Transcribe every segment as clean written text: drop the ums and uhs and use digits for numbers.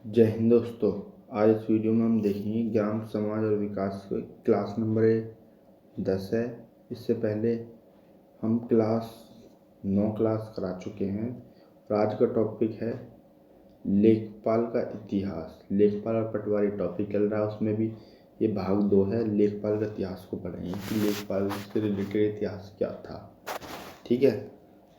जय हिंद दोस्तों। आज इस वीडियो में हम देखेंगे ग्राम समाज और विकास के क्लास नंबर 10 है। इससे पहले हम क्लास 9 क्लास करा चुके हैं और आज का टॉपिक है लेखपाल का इतिहास। लेखपाल और पटवारी टॉपिक चल रहा है, उसमें भी ये भाग 2 है। लेखपाल का इतिहास को पढ़ेंगे कि लेखपाल से रिलेटेड इतिहास क्या था। ठीक है,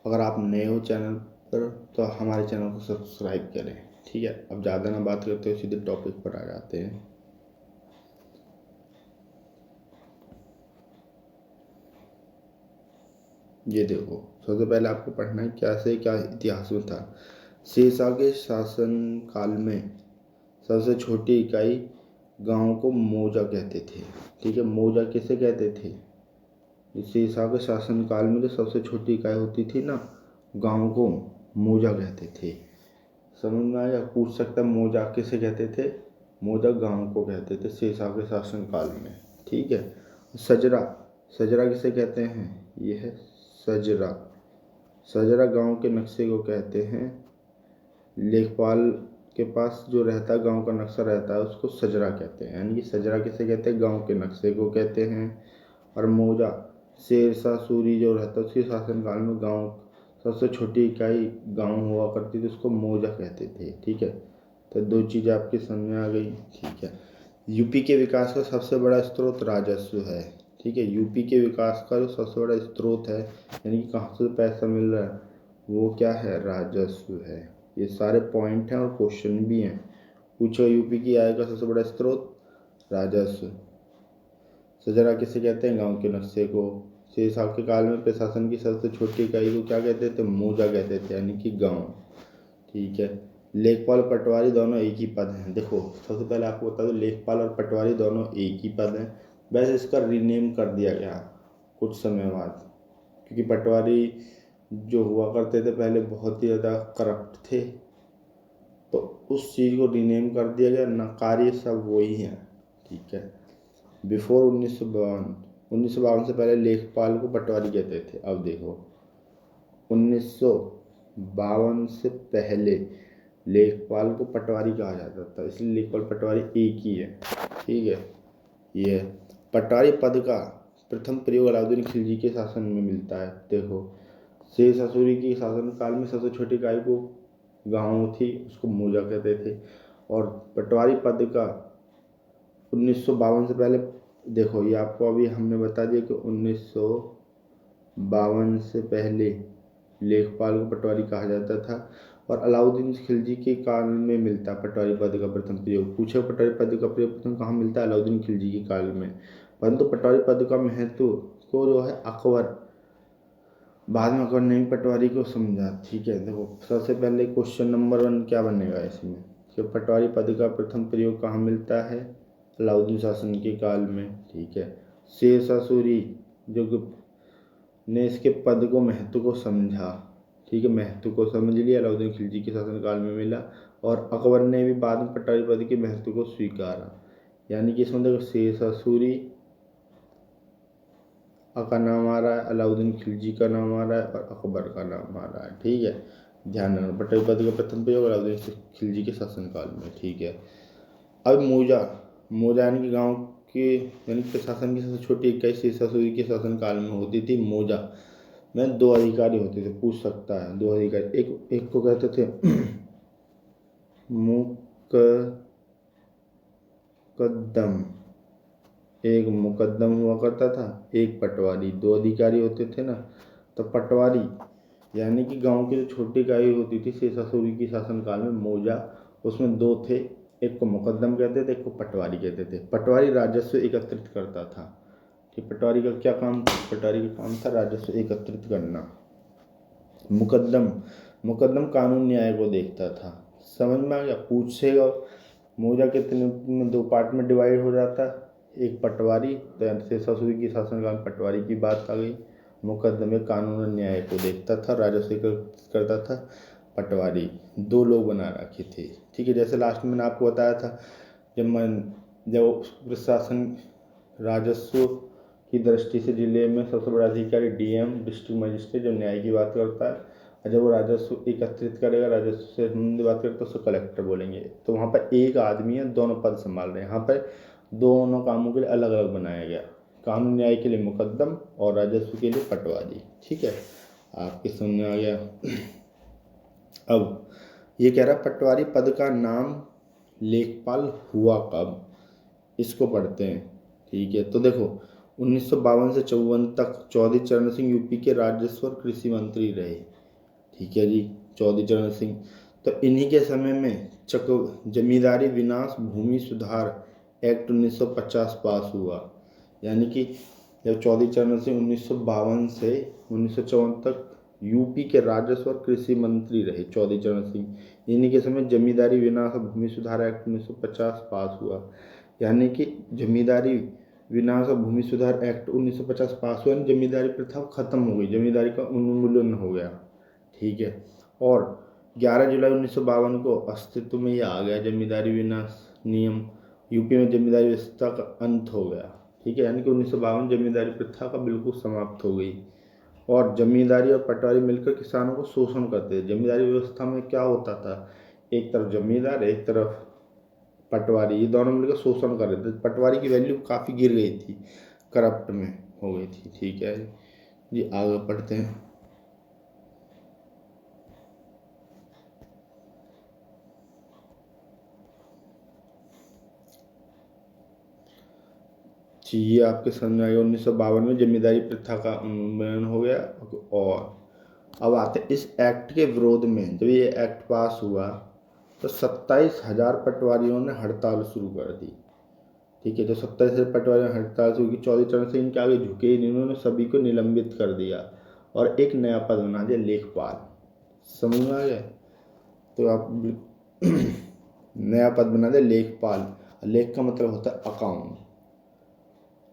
अगर आप नए हो चैनल पर तो हमारे चैनल को सब्सक्राइब करें। ठीक है, अब ज़्यादा ना बात करते हुए सीधे टॉपिक पर आ जाते हैं। ये देखो, सबसे पहले आपको पढ़ना है क्या से क्या इतिहास में था। शेरशाह के शासन काल में सबसे छोटी इकाई गांव को मौजा कहते थे। ठीक है, मौजा किसे कहते थे? शेरशाह के शासन काल में जो सबसे छोटी इकाई होती थी ना, गांव को मौजा कहते थे। समझ में आया? पूछ सकता मौजा किसे कहते थे? मौजा गांव को कहते थे शेरशाह के शासन काल में। ठीक है, सजरा, सजरा किसे कहते हैं? यह है सजरा। सजरा गांव के नक्शे को कहते हैं। लेखपाल के पास जो रहता है, गांव का नक्शा रहता है, उसको सजरा कहते हैं। यानी कि सजरा किसे कहते हैं? गांव के नक्शे को कहते हैं। और मौजा, शेरशाह सूरी जो रहता है उसके शासनकाल में गांव सबसे छोटी इकाई गांव हुआ करती थी, उसको मौजा कहते थे। ठीक है, तो दो चीज़ें आपकी समझ में आ गई। ठीक है, यूपी के विकास का सबसे बड़ा स्रोत राजस्व है। ठीक है, यूपी के विकास का जो सबसे बड़ा स्रोत है, यानी कि कहाँ से पैसा मिल रहा है, वो क्या है? राजस्व है। ये सारे पॉइंट हैं और क्वेश्चन भी हैं। पूछो, यूपी की आय का सबसे बड़ा स्रोत राजस्व। सजरा किसे कहते हैं? गांव के नक्शे को। शेरशाह के काल में प्रशासन की सबसे छोटी इकाई को क्या कहते थे? मौजा कहते थे, यानी कि गांव। ठीक है, लेखपाल पटवारी दोनों एक ही पद हैं। देखो, सबसे पहले आपको बता दो, लेखपाल और पटवारी दोनों एक ही पद हैं। वैसे इसका रीनेम कर दिया गया कुछ समय बाद, क्योंकि पटवारी जो हुआ करते थे पहले बहुत ही ज़्यादा करप्ट थे, तो उस चीज़ को रीनेम कर दिया गया ना। कार्य सब वही हैं। ठीक है, बिफोर 1952 से पहले लेखपाल को पटवारी कहते थे। अब देखो, 1952 से पहले लेखपाल को पटवारी कहा जाता था, इसलिए लेखपाल पटवारी एक ही है। ठीक है, ये पटवारी पद का प्रथम प्रयोग अलाउद्दीन खिलजी के शासन में मिलता है। देखो, शेरशाह सूरी के शासन काल में सबसे छोटी इकाई को गांव थी, उसको मौजा कहते थे। और पटवारी पद का 1952 से पहले, देखो ये आपको अभी हमने बता दिया कि 1952 से पहले लेखपाल को पटवारी कहा जाता था। और अलाउद्दीन खिलजी के काल में मिलता पटवारी पद का प्रथम प्रयोग। पूछे, पटवारी पद का प्रयोग प्रथम कहाँ मिलता है? अलाउद्दीन खिलजी के काल में। परंतु पटवारी पद का महत्व को जो है अकबर, बाद में अकबर ने पटवारी को समझा। ठीक है, देखो सबसे पहले क्वेश्चन नंबर 1 क्या बनेगा इसमें कि पटवारी पद का प्रथम प्रयोग कहाँ मिलता है? अलाउद्दीन शासन के काल में। ठीक है, शेरशाह सूरी जो ने इसके पद को महत्व को समझा। ठीक है, महत्व को समझ लिया, अलाउद्दीन खिलजी के शासनकाल में मिला। और अकबर ने भी बाद में पटवारी पद के महत्व को स्वीकारा। यानी कि इसमें देखो, शेरशाह सूरी का नाम आ रहा है, अलाउद्दीन खिलजी का नाम आ रहा है और अकबर का नाम आ रहा है। ठीक है, ध्यान रखना, पटवारी पद का प्रथम प्रयोग अलाउद्दीन खिलजी के शासनकाल में। ठीक है, अब मौजा, मौजा यानी कि गाँव के, यानी प्रशासन की सबसे छोटी इकाई शेरशाह सूरी के शासनकाल में होती थी मौजा। में 2 अधिकारी होते थे। पूछ सकता है 2 अधिकारी, एक को कहते थे मुकद्दम, एक मुकद्दम हुआ करता था, एक पटवारी। 2 अधिकारी होते थे ना। तो पटवारी यानी कि गांव की जो छोटी इकाई होती थी शेरशाह सूरी की शासनकाल में मौजा, उसमें 2 थे। एक को मुकद्दम कहते थे, एक को पटवारी कहते थे। पटवारी राजस्व एकत्रित करता था। कि पटवारी का क्या काम था? पटवारी का काम था राजस्व एकत्रित करना। मुकद्दम, मुकद्दम कानून न्याय को देखता था। समझ में आ गया? पूछेगा मौजा कितने 2 पार्ट में डिवाइड हो जाता है। एक पटवारी, तो शेरशाह सूरी की शासनकाल में पटवारी की बात आ गई। मुकद्दमे कानून न्याय को देखता था, राजस्व करता था पटवारी। 2 लोग बना रखे थे। ठीक है, जैसे लास्ट में मैंने आपको बताया था, जब प्रशासन राजस्व की दृष्टि से जिले में सबसे बड़ा अधिकारी डीएम, डिस्ट्रिक्ट मजिस्ट्रेट, जो न्याय की बात करता है। और जब वो राजस्व एकत्रित करेगा, राजस्व से संबंधित बात करें तो उसको कलेक्टर बोलेंगे। तो वहाँ पर एक आदमी है, दोनों पद संभाल रहे हैं। यहाँ पर दोनों कामों के लिए अलग अलग बनाया गया, कानून न्याय के लिए मुकद्दम और राजस्व के लिए पटवारी। ठीक है, आपके समझ में आ गया। अब ये कह रहा पटवारी पद का नाम लेखपाल हुआ कब, इसको पढ़ते हैं। ठीक है, तो देखो 1952 से 54 तक चौधरी चरण सिंह यूपी के राजस्व और कृषि मंत्री रहे। ठीक है जी, चौधरी चरण सिंह। तो इन्हीं के समय में जमींदारी विनाश भूमि सुधार एक्ट 1950 पास हुआ। यानी कि जब चौधरी चरण सिंह 1952 से 1954 तक यूपी के राजस्व और कृषि मंत्री रहे चौधरी चरण सिंह, इन्हीं के समय जमींदारी विनाश और भूमि सुधार एक्ट 1950 पास हुआ। यानी कि जमींदारी विनाश और भूमि सुधार एक्ट 1950 पास हुआ, जमींदारी प्रथा खत्म हो गई, जमींदारी का उन्मूलन हो गया। ठीक है, और 11 जुलाई 1952 को अस्तित्व में ये आ गया जमींदारी विनाश नियम। यूपी में जमींदारी व्यवस्था का अंत हो गया। ठीक है, यानी कि 1952 जमींदारी प्रथा का बिल्कुल समाप्त हो गई। और जमींदारी और पटवारी मिलकर किसानों को शोषण करते थे। जमींदारी व्यवस्था में क्या होता था, एक तरफ जमींदार एक तरफ पटवारी, ये दोनों मिलकर शोषण कर रहे थे। पटवारी की वैल्यू काफ़ी गिर गई थी, करप्ट में हो गई थी। ठीक है जी, आगे पढ़ते हैं। जी, ये आपके समझ में आ गया। 1952 में जमींदारी प्रथा का उन्मूलन हो गया। और अब आते हैं इस एक्ट के विरोध में। जब ये एक्ट पास हुआ तो 27,000 पटवारियों ने हड़ताल शुरू कर दी। ठीक है, जो 27,000 पटवारियों ने हड़ताल शुरू की, चौधरी चरण सिंह इनके आगे झुके ही नहीं, उन्होंने सभी को निलंबित कर दिया और एक नया पद बना दिया, लेखपाल। समझ में आ गया? तो आप नया पद बना दिया लेखपाल। लेख का मतलब होता है अकाउंट।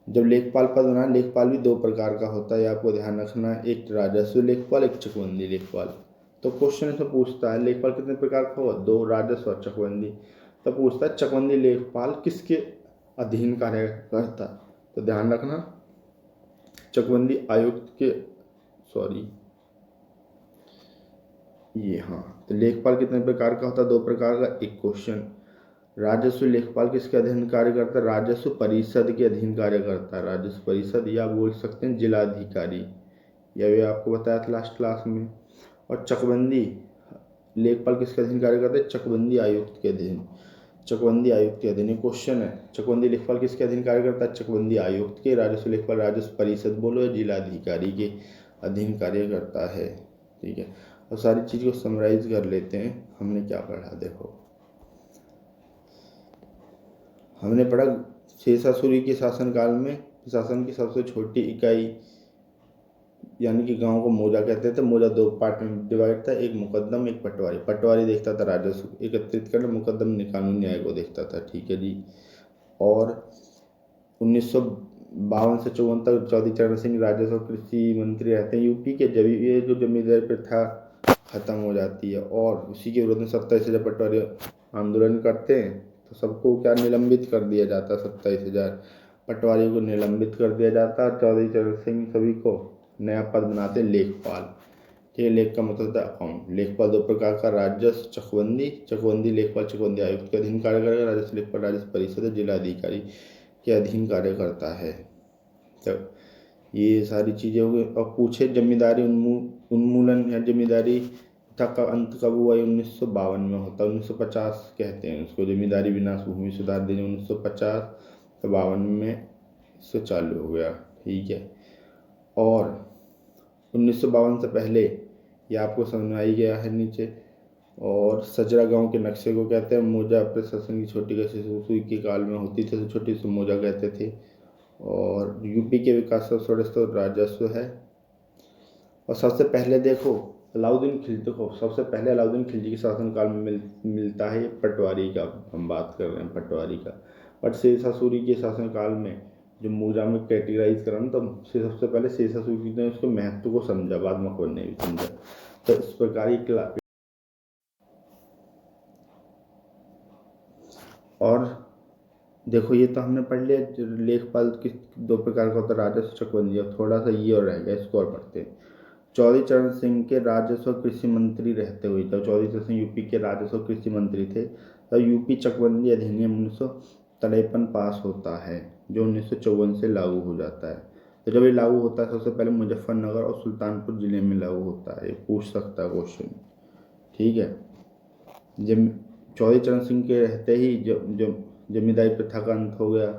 जब लेखपाल पद बना, लेखपाल भी दो प्रकार का होता है, आपको ध्यान रखना है, एक राजस्व लेखपाल, एक चकबंदी लेखपाल। तो क्वेश्चन इसमें पूछता है लेखपाल कितने प्रकार का होगा, दो, राजस्व और चकबंदी। तो पूछता है चकबंदी लेखपाल किसके अधीन कार्य करता है। तो ध्यान रखना, चकबंदी आयुक्त के, सॉरी ये, हाँ, तो लेखपाल कितने प्रकार का होता है, दो प्रकार का। एक क्वेश्चन, राजस्व लेखपाल किसके अधीन कार्य करता है, राजस्व परिषद के अधीन कार्य करता है, राजस्व परिषद, या बोल सकते हैं जिलाधिकारी, यह भी आपको बताया था लास्ट क्लास में। और चकबंदी लेखपाल किसके अधीन कार्य करता है, चकबंदी आयुक्त के अधीन, चकबंदी आयुक्त के अधीन। ये क्वेश्चन है, चकबंदी लेखपाल किसके अधीन कार्य करता है, चकबंदी आयुक्त के। राजस्व लेखपाल राजस्व परिषद बोलो या जिलाधिकारी के अधीन कार्य करता है। ठीक है, और सारी चीज़ को समराइज कर लेते हैं, हमने क्या पढ़ा। देखो, हमने पढ़ा शेषासुरी के शासनकाल में शासन की सबसे छोटी इकाई यानी कि गांव को मौजा कहते थे। मौजा दो पार्ट में डिवाइड था, एक मुकद्दम एक पटवारी। पटवारी देखता था राजस्व एकत्रित करना, मुकद्दम कानून न्याय को देखता था। ठीक है जी। और 1952 से 54 तक चौधरी चरण सिंह राजस्व और कृषि मंत्री रहते हैं यूपी के। जब ये जो जमींदारी प्रथा खत्म हो जाती है और उसी के विरोध में 27,000 पटवारी आंदोलन करते हैं, तो सबको क्या निलंबित कर दिया जाता है, 27,000 पटवारियों को निलंबित कर दिया जाता है। चौधरी चरण सिंह सभी को नया पद बनाते लेखपाल। ठीक है, लेख का मतलब था अकाउंट। लेखपाल दो प्रकार का, राजस्व चकबंदी, चकबंदी लेखपाल चकबंदी आयुक्त के अधीन कार्य करेगा। राजस्व लेखपाल राजस्व परिषद जिलाधिकारी के अधीन कार्य करता है। तो ये सारी चीज़ें हो गई। और पूछे जमींदारी उन्मूलन या जमींदारी का अंत कब हुआ, 1952 में होता है। 1950 कहते हैं उसको, जमींदारी विनाश भूमि सुधार दिन 1950 52 में से चालू हो गया। ठीक है, और 1952 से पहले ये आपको समझ में आई गया है नीचे। और सजरा गांव के नक्शे को कहते हैं मौजा। प्रशासन की छोटी सुई के काल में होती थी तो छोटी सी मौजा कहते थे। और यूपी के विकास का स्रोत राजस्व है। और सबसे पहले देखो अलाउद्दीन खिलजी को, सबसे पहले अलाउद्दीन खिलजी के शासनकाल में मिलता है पटवारी का, हम बात कर रहे हैं पटवारी का। बट शेषासुरी के शासनकाल में जो मौजा में कैटेगराइज करा ना, तो सबसे पहले शेषासुरी ने उसके महत्व को समझा, बाद में अकबर ने भी समझा। तो इस प्रकार की और देखो, ये तो हमने पढ़ लिया लेखपाल किस दो प्रकार का होता है, राजस्व चकबंदी। अब थोड़ा सा ये और रह गया, इसको और पढ़ते हैं। चौधरी चरण सिंह के राजस्व और कृषि मंत्री रहते हुए, जब चौधरी चरण सिंह यूपी के राजस्व और कृषि मंत्री थे, तब यूपी चकबंदी अधिनियम 1953 पास होता है, जो 1954 से लागू हो जाता है। तो जब ये लागू होता है, सबसे पहले मुजफ्फरनगर और सुल्तानपुर जिले में लागू होता है। ये पूछ सकता है क्वेश्चन, ठीक है। जब चौधरी चरण सिंह के रहते ही जब जमींदारी प्रथा का अंत हो गया,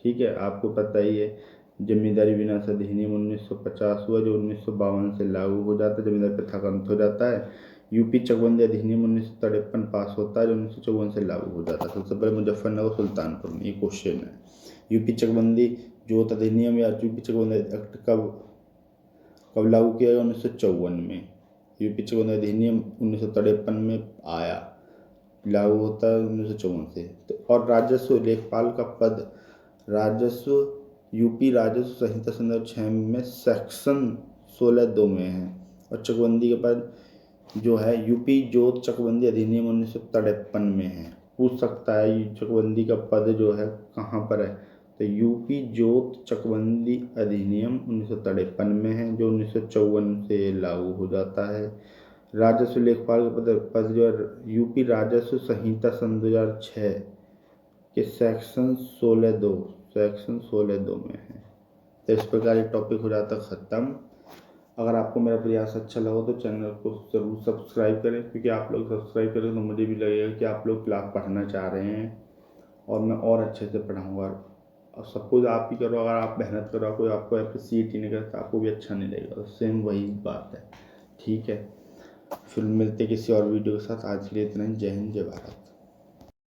ठीक है, आपको पता ही है। जमींदारी विनाश अधिनियम 1950 हुआ, जो 1952 से लागू हो जाता है, जमींदारी प्रथा का अंत हो जाता है। यूपी चकबंदी अधिनियम 1953 पास होता है, जो 1954 से लागू हो जाता है। सबसे पहले मुजफ्फरनगर सुल्तानपुर में, ये क्वेश्चन है। यूपी चकबंदी जो अधिनियम या यूपी चकबंदी एक्ट कब लागू किया गया? 1954 में। यूपी चकबंदी अधिनियम 1953 में आया, लागू होता है 1954 से। तो और राजस्व लेखपाल का पद यूपी राजस्व संहिता संदर्भ 6 में सेक्शन 16(2) में है। और चकबंदी के पद जो है यूपी जोत चकबंदी अधिनियम 1953 में है। पूछ सकता है चकबंदी का पद जो है कहाँ पर है, तो यूपी जोत चकबंदी अधिनियम 1953 में है, जो 1954 से लागू हो जाता है। राजस्व लेखपाल का पद जो है यूपी राजस्व संहिता सन 2006 के सेक्शन 16(2) में है। तो इस प्रकार ये टॉपिक हो जाता ख़त्म। अगर आपको मेरा प्रयास अच्छा लगा तो चैनल को ज़रूर सब्सक्राइब करें, क्योंकि आप लोग सब्सक्राइब करें तो मुझे भी लगेगा कि आप लोग क्लास पढ़ना चाह रहे हैं और मैं और अच्छे से पढ़ाऊँगा। और सपोज आप ही करो, अगर आप मेहनत करो, कोई आपको अप्रिशिएट ही नहीं करता, आपको भी अच्छा नहीं लगेगा। तो सेम वही बात है, ठीक है। फिर मिलते किसी और वीडियो के साथ। आज के लिए इतना ही। जय हिंद, जय भारत।